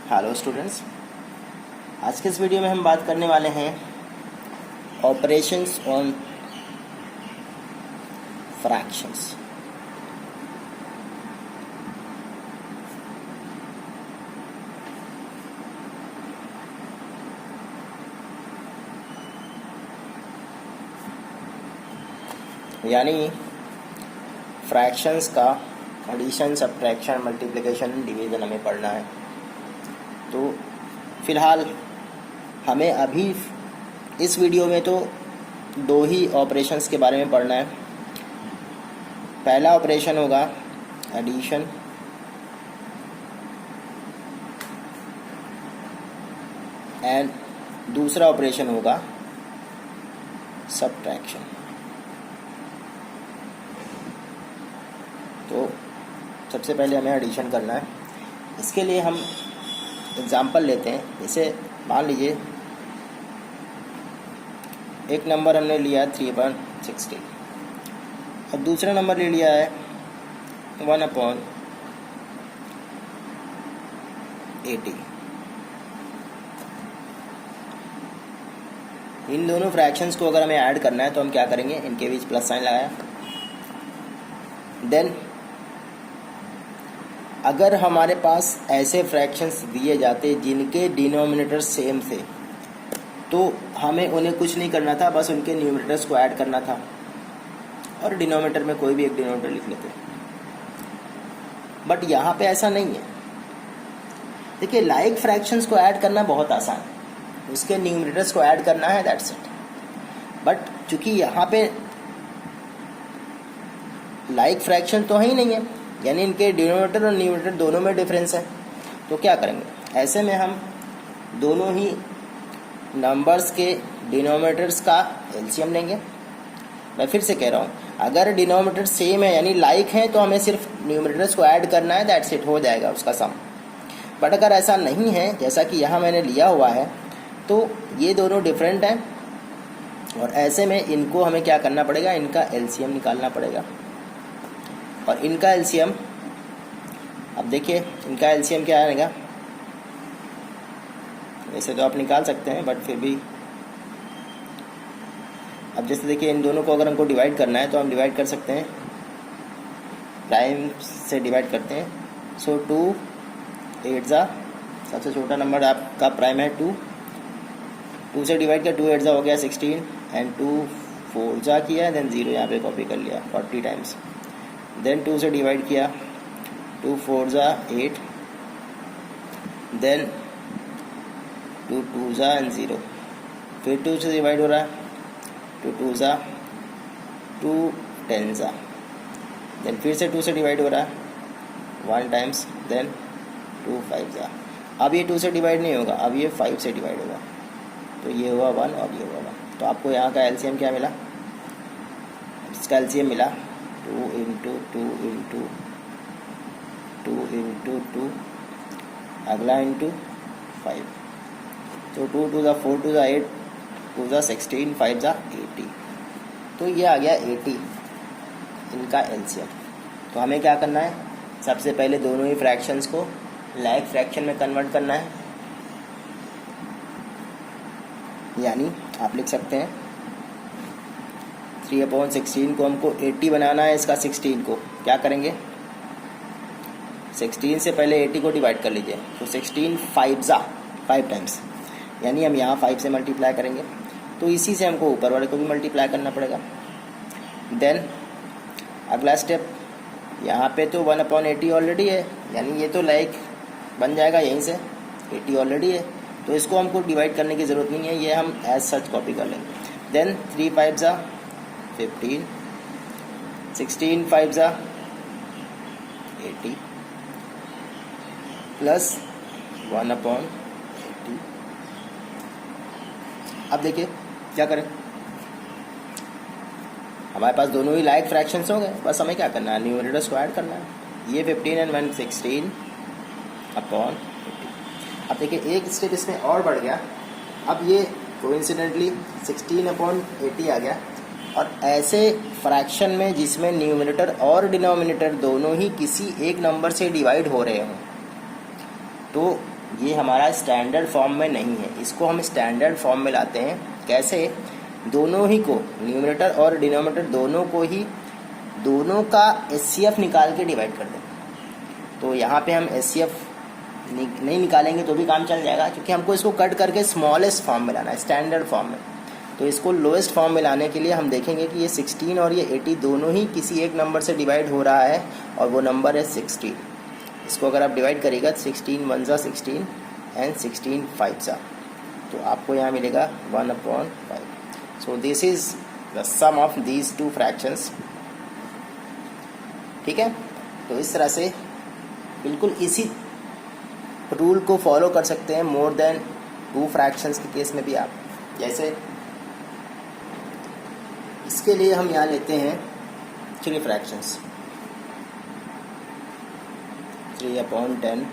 Hello students, आज के इस वीडियो में हम बात करने वाले हैं ऑपरेशंस ऑन फ्रैक्शंस। यानी फ्रैक्शंस का एडिशन, सब्ट्रैक्शन, मल्टीप्लिकेशन, डिवीज़न हमें पढ़ना है। तो फ़िलहाल हमें अभी इस वीडियो में तो दो ही ऑपरेशंस के बारे में पढ़ना है। पहला ऑपरेशन होगा एडिशन एंड दूसरा ऑपरेशन होगा सब्ट्रैक्शन। तो सबसे पहले हमें एडिशन करना है। इसके लिए हम एग्जाम्पल लेते हैं। जैसे मान लीजिए एक नंबर हमने लिया 3/60 और दूसरा नंबर ले लिया है 1/80। इन दोनों फ्रैक्शंस को अगर हमें ऐड करना है तो हम क्या करेंगे, इनके बीच प्लस साइन लगाया। देन अगर हमारे पास ऐसे फ्रैक्शंस दिए जाते जिनके डिनोमिनेटर सेम थे तो हमें उन्हें कुछ नहीं करना था, बस उनके न्यूमरेटर्स को ऐड करना था और डिनोमिनेटर में कोई भी एक डिनोमिनेटर लिख लेते। बट यहाँ पे ऐसा नहीं है। देखिए, लाइक फ्रैक्शंस को ऐड करना बहुत आसान है, उसके न्यूमरेटर्स को ऐड करना है, दैट्स इट। बट चूंकि यहाँ पे लाइक फ्रैक्शन तो है ही नहीं है, यानी इनके डिनोमिनेटर और न्यूमरेटर दोनों में डिफरेंस है, तो क्या करेंगे, ऐसे में हम दोनों ही नंबर्स के डिनोमिनेटर्स का एलसीएम लेंगे। मैं फिर से कह रहा हूँ, अगर डिनोमिनेटर सेम है यानी लाइक है तो हमें सिर्फ न्यूमरेटर्स को ऐड करना है, दैट्स इट, हो जाएगा उसका सम। बट अगर ऐसा नहीं है, जैसा कि यहाँ मैंने लिया हुआ है, तो ये दोनों डिफरेंट हैं और ऐसे में इनको हमें क्या करना पड़ेगा, इनका एलसीएम निकालना पड़ेगा। और इनका एलसीएम, अब देखिए इनका एलसीएम क्या आएगा। वैसे तो आप निकाल सकते हैं, बट फिर भी अब जैसे देखिए इन दोनों को अगर हमको डिवाइड करना है तो हम डिवाइड कर सकते हैं, प्राइम से डिवाइड करते हैं। सो 2 8 सबसे छोटा नंबर आपका प्राइम है 2 से डिवाइड किया, 2 8 हो गया 16 एंड 2 4 किया, देन 0 यहाँ पे कॉपी कर लिया 40 टाइम्स। देन 2 से डिवाइड किया, 2 4 8, देन 2 2 एंड 0, फिर 2 से डिवाइड हो रहा है, 2 2 2 10, देन फिर से 2 से डिवाइड हो रहा है 1 टाइम्स, देन 2 5। अब ये 2 से डिवाइड नहीं होगा, अब ये 5 से डिवाइड होगा, तो ये हुआ 1 और ये हुआ 1। तो आपको यहाँ का एलसीएम क्या मिला, इसका एलसीएम मिला 2 इंटू 2 इंटू 2 इंटू 2, अगला इंटू 5। तो 2 2 4 2 8, 2 16, 5 80। तो ये आ गया 80 इनका एलसीएम। तो हमें क्या करना है, सबसे पहले दोनों ही फ्रैक्शंस को लाइक फ्रैक्शन में कन्वर्ट करना है। यानी आप लिख सकते हैं 3/16 को हमको 80 बनाना है, इसका 16 को क्या करेंगे, 16 से पहले 80 को डिवाइड कर लीजिए। तो 16 5 टाइम्स, यानी हम यहाँ 5 से मल्टीप्लाई करेंगे, तो इसी से हमको ऊपर वाले को भी मल्टीप्लाई करना पड़ेगा। देन अगला स्टेप, यहाँ पे तो 1/80 ऑलरेडी है, यानी ये तो लाइक बन जाएगा यहीं से, 80 ऑलरेडी है, तो इसको हमको डिवाइड करने की ज़रूरत नहीं है, ये हम एज सच कॉपी कर लेंगे। Then 3 5 15, 16 5 80 plus 1/80। अब देखिए क्या करें, हमारे पास दोनों ही लाइक फ्रैक्शंस हो गए, बस हमें क्या करना है, न्यूमरेटर्स को ऐड करना है। ये 15 एंड 1 16/80। अब देखिए एक स्टेप इसमें और बढ़ गया, अब ये कोइंसिडेंटली 16/80 आ गया। और ऐसे फ्रैक्शन में जिसमें न्यूमरेटर और डिनोमिनेटर दोनों ही किसी एक नंबर से डिवाइड हो रहे हों, तो ये हमारा स्टैंडर्ड फॉर्म में नहीं है, इसको हम स्टैंडर्ड फॉर्म में लाते हैं। कैसे? दोनों ही को, न्यूमरेटर और डिनोमिनेटर दोनों को ही, दोनों का एचसीएफ निकाल के डिवाइड कर दें। तो यहाँ पे हम एचसीएफ नहीं निकालेंगे तो भी काम चल जाएगा, क्योंकि हमको इसको कट करके स्मॉलेस्ट फॉर्म में लाना है, स्टैंडर्ड फॉर्म में। तो इसको लोएस्ट फॉर्म में लाने के लिए हम देखेंगे कि ये 16 और ये 80 दोनों ही किसी एक नंबर से डिवाइड हो रहा है, और वो नंबर है 16। इसको अगर आप डिवाइड करिएगा 16 1 जा 16 एंड 16 5 जा, तो आपको यहाँ मिलेगा 1/5। So this is the sum of these two fractions. ठीक है, तो इस तरह से बिल्कुल इसी रूल को फॉलो कर सकते हैं मोर देन 2 फ्रैक्शंस के केस में भी आप। जैसे इसके लिए हम यहाँ लेते हैं 3 फ्रैक्शंस, 3/10,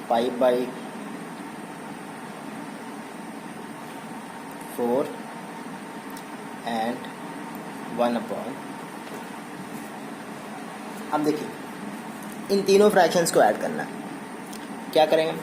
5/4 एंड 1/। अब देखिए इन तीनों फ्रैक्शंस को ऐड करना है। क्या करेंगे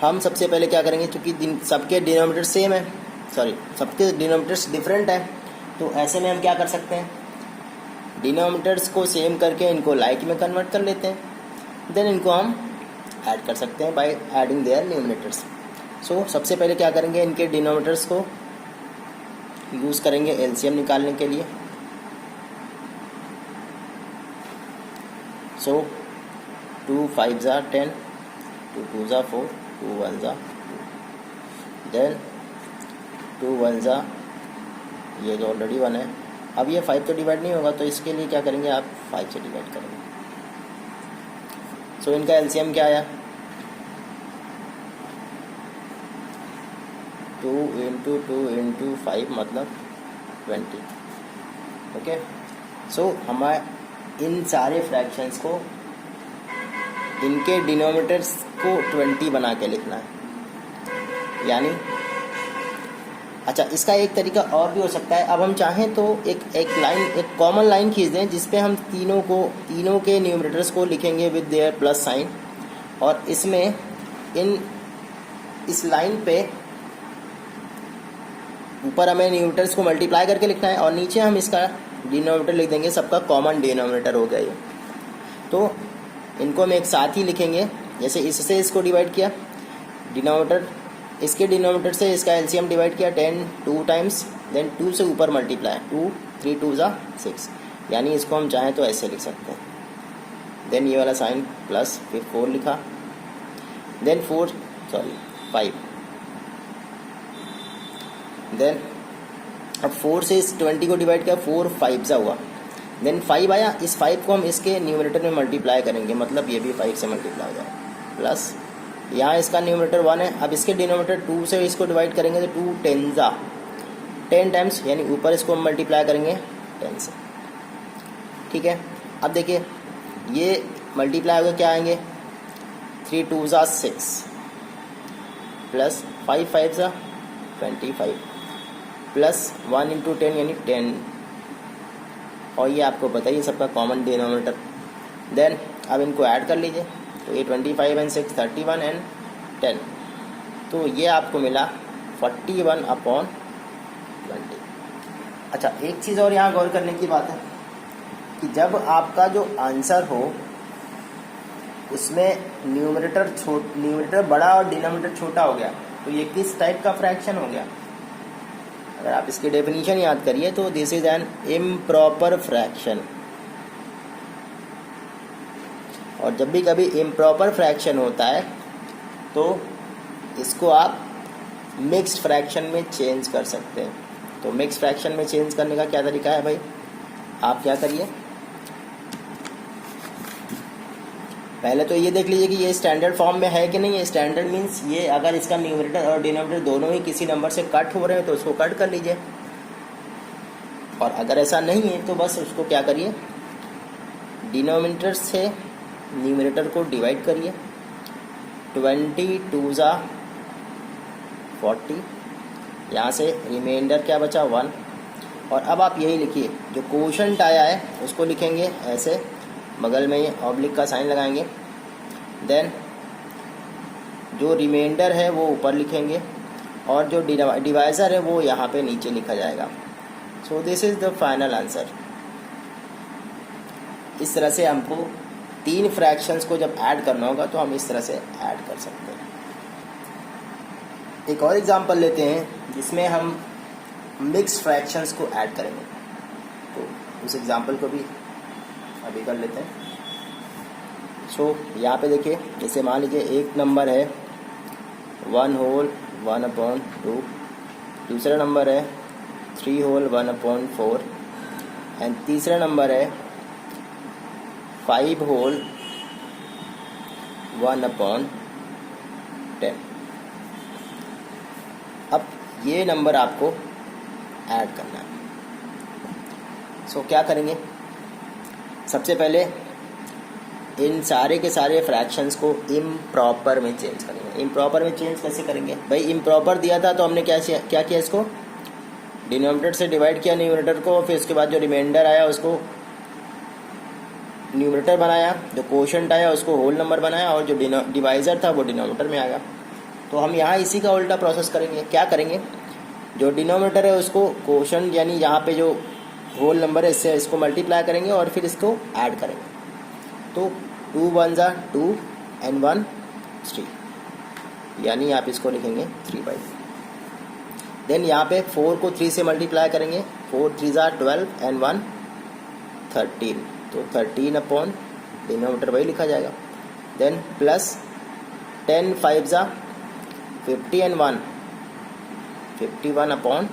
हम? सबसे पहले क्या करेंगे, क्योंकि सबके डिनोमिनेटर सेम है, सबके डिनोमिनेटर्स डिफरेंट है, तो ऐसे में हम क्या कर सकते हैं, डिनोमिनेटर्स को सेम करके इनको लाइक में कन्वर्ट कर लेते हैं, देन इनको हम ऐड कर सकते हैं बाय एडिंग देयर न्यूमरेटर्स। सो सबसे पहले क्या करेंगे, इनके डिनोमिनेटर्स को यूज़ करेंगे एलसीएम निकालने के लिए। सो 2 5 जा 10, 2 2 जा 4, 2 1 जा 2, देन 2 1 जा, ये जो ऑलरेडी 1 है। अब ये 5 तो डिवाइड नहीं होगा, तो इसके लिए क्या करेंगे आप, 5 से डिवाइड करेंगे। सो इनका एलसीएम क्या आया, 2 × 2 × 5 मतलब 20। ओके, सो हमारे इन सारे फ्रैक्शंस को, इनके डिनोमिनेटर्स को 20 बना के लिखना है। यानी अच्छा, इसका एक तरीका और भी हो सकता है। अब हम चाहें तो एक कॉमन लाइन खींच दें जिसपे हम तीनों के न्यूमरेटर्स को लिखेंगे विद देयर प्लस साइन, और इसमें इस लाइन पे ऊपर हमें न्यूमरेटर्स को मल्टीप्लाई करके लिखना है, और नीचे हम इसका डिनोमिनेटर लिख देंगे, सबका कॉमन डिनोमिनेटर हो गया ये। तो इनको हम एक साथ ही लिखेंगे। जैसे इससे इसको डिवाइड किया, डिनोमिनेटर इसके डिनोमिनेटर से इसका एलसीएम डिवाइड किया 10 2 टाइम्स, देन 2 से ऊपर मल्टीप्लाई 2 3 2 जा 6, यानी इसको हम चाहें तो ऐसे लिख सकते हैं। देन ये वाला साइन प्लस, फिर 4 लिखा, देन 5, देन अब 4 से इस 20 को डिवाइड किया, 4 5 जा हुआ, देन 5 आया, इस 5 को हम इसके न्यूमरेटर में मल्टीप्लाई करेंगे, मतलब ये भी 5 से मल्टीप्लाई हो जाएगा, प्लस यहाँ इसका न्यूमरेटर 1 है, अब इसके डिनोमिनेटर 2 से इसको डिवाइड करेंगे तो 2 10 जा 10 टाइम्स, यानी ऊपर इसको हम मल्टीप्लाई करेंगे 10 से। ठीक है, अब देखिए ये मल्टीप्लाई होकर क्या आएंगे, 3 2 जा 6 प्लस 5 5 जा 25 प्लस 1 × 10 यानी 10, और ये आपको बताइए सबका कॉमन डिनोमिनेटर। देन अब इनको ऐड कर लीजिए, तो ये 25 एंड 6 31 एंड 10, तो ये आपको मिला 41/20। अच्छा, एक चीज़ और यहाँ गौर करने की बात है कि जब आपका जो आंसर हो उसमें न्यूमरेटर बड़ा और डिनोमिनेटर छोटा हो गया, तो ये किस टाइप का फ्रैक्शन हो गया? अगर आप इसकी डेफिनेशन याद करिए तो this is an improper fraction. और जब भी कभी इम्प्रॉपर फ्रैक्शन होता है तो इसको आप मिक्स्ड फ्रैक्शन में चेंज कर सकते हैं। तो मिक्स्ड फ्रैक्शन में चेंज करने का क्या तरीका है भाई? आप क्या करिए, पहले तो ये देख लीजिए कि ये स्टैंडर्ड फॉर्म में है कि नहीं है। स्टैंडर्ड मीन्स ये अगर इसका न्यूमरेटर और डिनोमिनेटर दोनों ही किसी नंबर से कट हो रहे हैं तो उसको कट कर लीजिए, और अगर ऐसा नहीं है तो बस उसको क्या करिए, डिनोमिनेटर से न्यूमरेटर को डिवाइड करिए, 20 2 जा 40, यहाँ से रिमाइंडर क्या बचा 1, और अब आप यही लिखिए जो कोशेंट आया है उसको लिखेंगे ऐसे बगल में ही ऑब्लिक का साइन लगाएंगे। देन जो रिमाइंडर है वो ऊपर लिखेंगे और जो डिवाइज़र है वो यहाँ पे नीचे लिखा जाएगा। So this is the final answer. इस तरह से हमको 3 फ्रैक्शंस को जब ऐड करना होगा तो हम इस तरह से ऐड कर सकते हैं। एक और एग्जांपल लेते हैं जिसमें हम मिक्स फ्रैक्शंस को ऐड करेंगे, तो उस एग्जांपल को भी अभी कर लेते हैं। सो यहाँ पे देखिए, जैसे मान लीजिए एक नंबर है 1 होल 1/2, दूसरा नंबर है 3 होल 1/4 एंड तीसरा नंबर है 5 होल 1/10। अब ये नंबर आपको ऐड करना है। सो क्या करेंगे, सबसे पहले इन सारे के सारे फ्रैक्शंस को इम्प्रॉपर में चेंज करेंगे। इम्प्रॉपर में चेंज कैसे करेंगे भाई, इम्प्रॉपर दिया था तो हमने क्या किया, इसको डिनोमिनेटर से डिवाइड किया न्यूमरेटर को, फिर उसके बाद जो रिमाइंडर आया उसको न्यूमरेटर बनाया, जो कोशेंट आया उसको होल नंबर बनाया और जो डिवाइज़र था वो डिनोमिनेटर में आ गया। तो हम यहाँ इसी का उल्टा प्रोसेस करेंगे। क्या करेंगे, जो डिनोमिनेटर है उसको कोशेंट यानी यहाँ पे जो होल नंबर है इससे इसको मल्टीप्लाई करेंगे और फिर इसको ऐड करेंगे। तो 2 1 2 एंड 1 3, यानी आप इसको लिखेंगे 3/2। देन यहाँ पे 4 को 3 से मल्टीप्लाई करेंगे, 4 3 12 एंड 1 13, तो 13 डिनोमिनेटर वही लिखा जाएगा। देन प्लस 10 5 50 एंड 1 51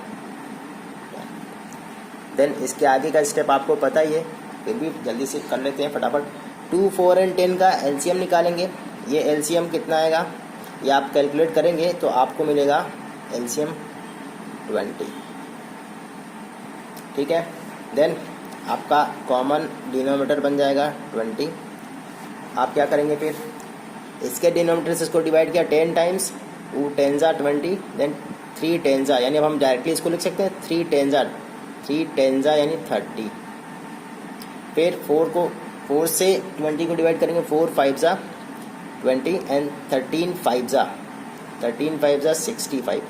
देन इसके आगे का स्टेप आपको पता ही है, फिर भी जल्दी से कर लेते हैं फटाफट। 2 4 एंड 10 का एलसीएम निकालेंगे। ये एलसीएम कितना आएगा ये आप कैलकुलेट करेंगे तो आपको मिलेगा एलसीएम 20, ठीक है। देन आपका कॉमन डिनोमिनेटर बन जाएगा 20। आप क्या करेंगे, फिर इसके डिनोमिनेटर से इसको डिवाइड किया 10 टाइम्स, 2 10 20, देन 3 10 यानी अब हम डायरेक्टली इसको लिख सकते हैं 3 10 यानी 30। फिर 4 से 20 को डिवाइड करेंगे, 4 5 20 एंड 13 5 65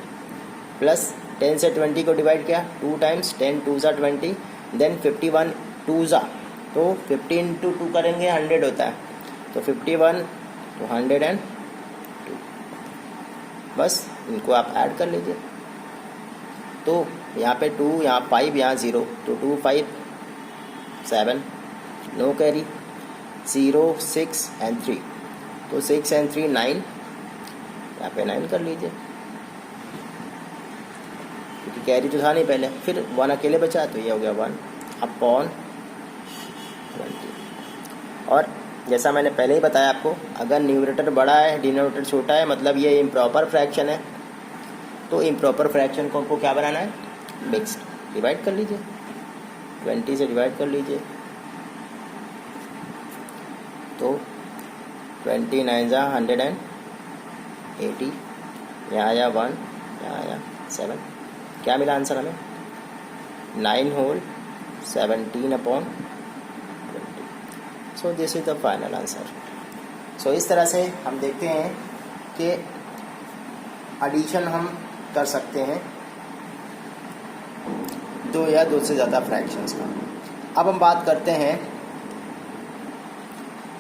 प्लस 10 से 20 को डिवाइड किया 2 टाइम्स, 10 2 20, देन 51 2 तो 50 इंटू 2 करेंगे 100 होता है, तो 51 तो 102। बस इनको आप ऐड कर लीजिए। तो यहाँ पे 2, यहाँ 5, यहाँ 0, तो 2 5 7, नो कैरी, 0 6 एंड 3, तो 6 एंड 3 9, यहाँ पे 9 कर लीजिए क्योंकि कैरी तो था नहीं पहले। फिर 1 अकेले बचा तो ये हो गया 1/20। और जैसा मैंने पहले ही बताया आपको, अगर न्यूमरेटर बड़ा है डिनोमिनेटर छोटा है मतलब ये इम्प्रॉपर फ्रैक्शन है, तो इम्प्रॉपर फ्रैक्शन को क्या बनाना है, मिक्स्ड। डिवाइड कर लीजिए, 20 से डिवाइड कर लीजिए, तो 29 180, यहाँ आया 1, यहाँ आया 7, क्या मिला आंसर हमें 9 whole 17/20। So this is the final answer. सो इस तरह से हम देखते हैं कि एडिशन हम कर सकते हैं 2 या 2 से ज़्यादा फ्रैक्शंस का। अब हम बात करते हैं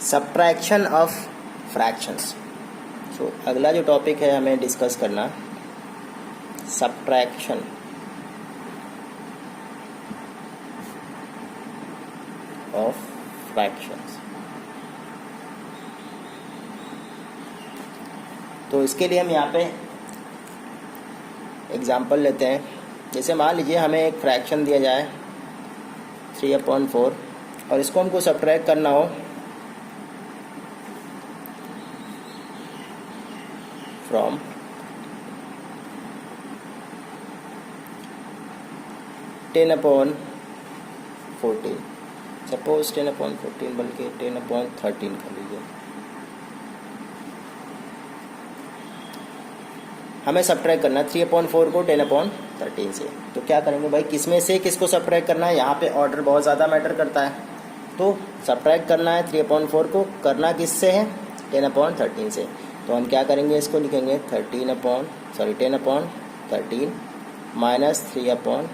सब्ट्रैक्शन ऑफ फ्रैक्शंस। सो अगला जो टॉपिक है हमें डिस्कस करना, सब्ट्रैक्शन ऑफ फ्रैक्शंस। तो इसके लिए हम यहाँ पे एग्जाम्पल लेते हैं। जैसे मान लीजिए हमें एक फ्रैक्शन दिया जाए 3/4 और इसको हमको सब्ट्रैक्ट करना हो फ्रॉम 10/14, सपोज 10/14 बल्कि 10/13 कर लीजिए। हमें सब्ट्रैक्ट करना है 3/4 को 10/13 से। तो क्या करेंगे भाई, किस में से किसको सब्ट्रैक्ट करना है, यहाँ पे ऑर्डर बहुत ज़्यादा मैटर करता है। तो सब्ट्रैक्ट करना है 3/4 को, करना किससे है 10/13 से। तो हम क्या करेंगे, इसको लिखेंगे 10/13 माइनस 3/4।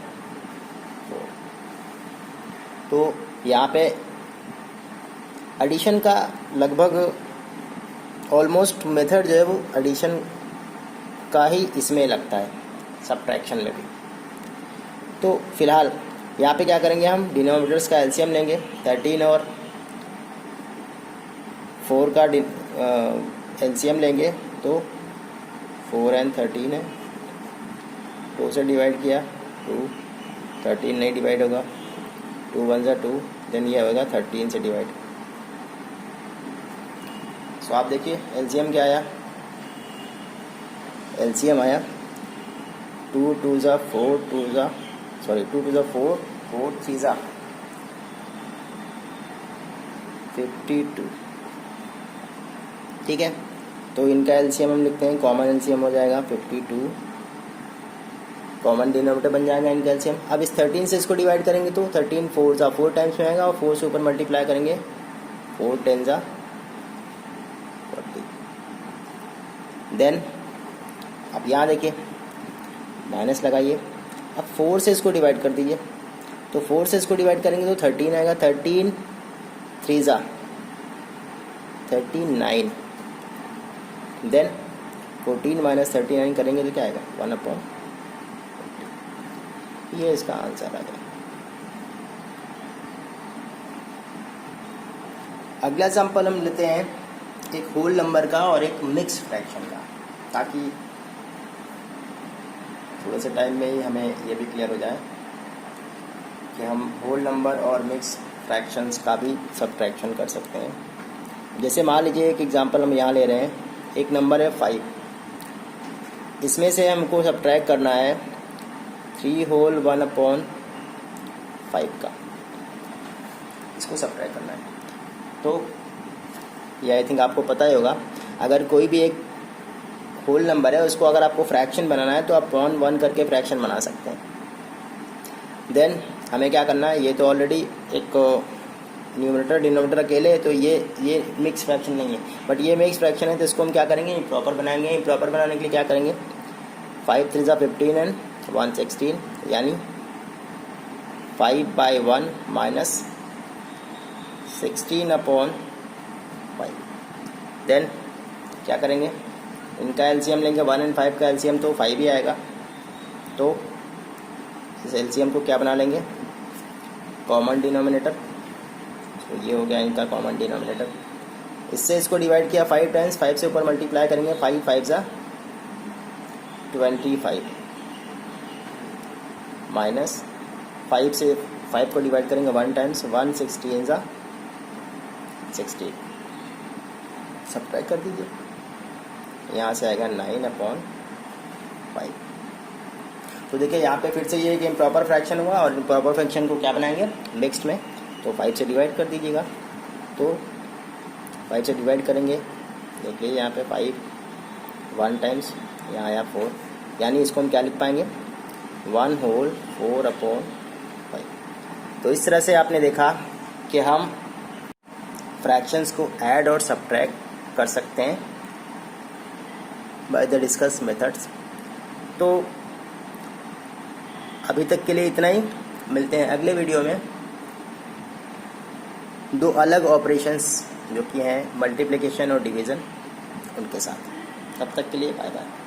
तो यहाँ पे एडिशन का लगभग ऑलमोस्ट मेथड जो है वो एडिशन का ही इसमें लगता है, सब्ट्रैक्शन में भी। तो फिलहाल यहाँ पे क्या करेंगे, हम डिनोमिनेटर्स का एलसीएम लेंगे, 13 और 4 का एलसीएम लेंगे, तो 4 और 13 है, 2 से डिवाइड किया 2, 13 नहीं डिवाइड होगा, 2 1 2, देन ये होगा 13 से डिवाइड। सो आप देखिए एलसीएम क्या आया, एलसीएम आया 2 2 4, 2 2 4, 4 3 52। ठीक है, तो इनका एलसीएम हम लिखते हैं, कॉमन एलसीएम हो जाएगा 52, कॉमन डिनोमिनेटर बन जाएगा इनका एलसीएम। अब इस 13 से इसको डिवाइड करेंगे तो 13 4 टाइम्स में आएगा, और 4 से ऊपर मल्टीप्लाई करेंगे 4 10 40। देन अब यहाँ देखिए माइनस लगाइए, अब 4 से इसको डिवाइड कर दीजिए, तो 4 से इसको डिवाइड करेंगे तो 13 आएगा, 13 3 39, देन 14 माइनस 39 करेंगे तो क्या आएगा 1/, ये इसका आंसर आ गया। अगला एग्जाम्पल हम लेते हैं एक होल नंबर का और एक मिक्स फ्रैक्शन का, ताकि थोड़े से टाइम में ही हमें ये भी क्लियर हो जाए कि हम होल नंबर और मिक्स फ्रैक्शंस का भी सब्ट्रैक्शन कर सकते हैं। जैसे मान लीजिए एक एग्जांपल हम यहाँ ले रहे हैं, एक नंबर है 5, इसमें से हमको सब्ट्रैक्ट करना है 3 होल 1/5 का, इसको सब्ट्रैक्ट करना है। तो ये आई थिंक आपको पता ही होगा, अगर कोई भी एक होल नंबर है उसको अगर आपको फ्रैक्शन बनाना है तो आप 1 1 करके फ्रैक्शन बना सकते हैं। देन हमें क्या करना है, ये तो ऑलरेडी एक न्यूमरेटर डिनोमिनेटर अकेले है, तो ये मिक्स फ्रैक्शन नहीं है, बट ये मिक्स फ्रैक्शन है, तो इसको हम क्या करेंगे, प्रॉपर बनाएंगे। प्रॉपर बनाने के लिए क्या करेंगे, 5 3 15 एंड 1 16, यानी 5/1 माइनस 16/5। देन क्या करेंगे, इनका एलसीएम लेंगे, 1 और 5 का एलसीएम तो 5 ही आएगा, तो इस एलसीएम को क्या बना लेंगे, कॉमन डिनोमिनेटर। तो ये हो गया इनका कॉमन डिनोमिनेटर। इससे इसको डिवाइड किया 5 टाइम्स, 5 से ऊपर मल्टीप्लाई करेंगे, 5 5 25 माइनस 5 से 5 को डिवाइड करेंगे 1 टाइम्स, 1 16 60। सब्ट्रैक्ट कर दीजिए, यहाँ से आएगा 9/5। तो देखिए यहाँ पे फिर से ये कि इम्प्रॉपर फ्रैक्शन हुआ, और इम्प्रॉपर फ्रैक्शन को क्या बनाएंगे मिक्स्ड में, तो 5 से डिवाइड कर दीजिएगा। तो 5 से डिवाइड करेंगे, देखिए यहाँ पे 5 1 टाइम्स, यहाँ आया 4, यानी इसको हम क्या लिख पाएंगे 1 होल 4/5। तो इस तरह से आपने देखा कि हम फ्रैक्शंस को ऐड और सब्ट्रैक्ट कर सकते हैं बाय द डिस्कस मेथड्स। तो अभी तक के लिए इतना ही, मिलते हैं अगले वीडियो में 2 अलग ऑपरेशंस जो कि हैं मल्टीप्लिकेशन और डिवीज़न, उनके साथ। तब तक के लिए बाय बाय।